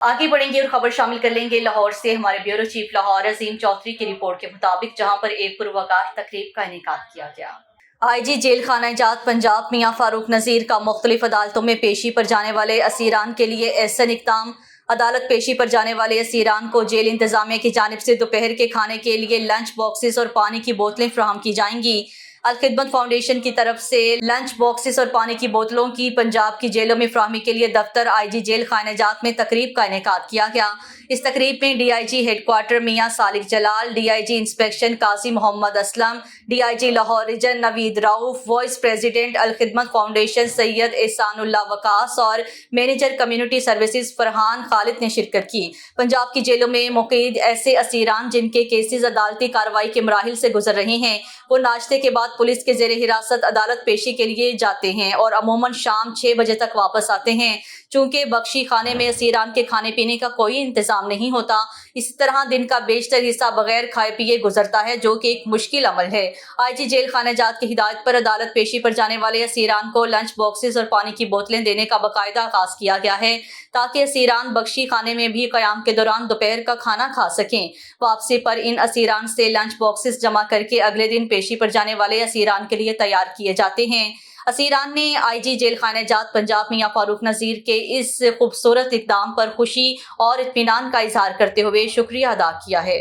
आगे बढ़ेंगे और खबर शामिल कर लेंगे लाहौर से हमारे ब्यूरो चीफ लाहौर अजीम चौधरी की रिपोर्ट के मुताबिक, जहां पर एक पुरवकार तकरीब का इनेकाद किया गया। IG जेल खाना जात पंजाब मियां फारूक नज़ीर का मुख्तलिफ अदालतों में पेशी पर जाने वाले असीरान के लिए एहसन इक़दाम। अदालत पेशी पर जाने वाले असीरान को जेल इंतजामिया की जानिब से दोपहर के खाने के लिए लंच बॉक्सेस और पानी की बोतलें फराहम की जाएंगी। अल-खिदमत फाउंडेशन की तरफ से लंच बॉक्सेस और पानी की बोतलों की पंजाब की जेलों में फराहमी के लिए दफ्तर IG जेल खानाजात में तकरीब का इनेकाद किया गया। इस तकरीब में DIG headquarter Mian Salik Jalal, DIG inspection Qazi Mohammad Aslam, DIG Lahore region Naveed Rauf, vice president Al-Khidmat foundation Syed Ehsanullah Waqas और manager community services Farhan Khalid ने शिरकत की। पंजाब की जेलों में मुक़ीद ऐसे असीरान जिनके केसेस अदालती कार्रवाई के मराहिल से गुजर रहे हैं, वो नाश्ते के बाद पुलिस के जेर हिरासत अदालत पेशी के लिए जाते हैं और अमूमन शाम 6 बजे तक वापस आते हैं। चूंकि बख्शी खाने में असीरान के खाने पीने का कोई इंतजाम नहीं होता, इसी तरह दिन का बेशतर हिस्सा बगैर खाए पिए गुजरता है, जो कि एक मुश्किल अमल है। IG जेल खानाजात की हिदायत पर अदालत पेशी पर जाने वाले असीरान को लंच बॉक्सेस और पानी की बोतलें देने का बाकायदा आगाज किया गया है, ताकि असीरान बख्शी खाने में भी क़याम के दौरान दोपहर का खाना खा सकें। वापसी पर इन असीरान से लंच बॉक्सेस जमा करके अगले दिन पेशी पर जाने वाले असीरान के लिए तैयार किए जाते हैं। असीरान ने IG जेल खानाजात पंजाब मियां फारूक नज़ीर के इस खूबसूरत इक़दाम पर खुशी और इत्मीनान का इजहार करते हुए शुक्रिया अदा किया है।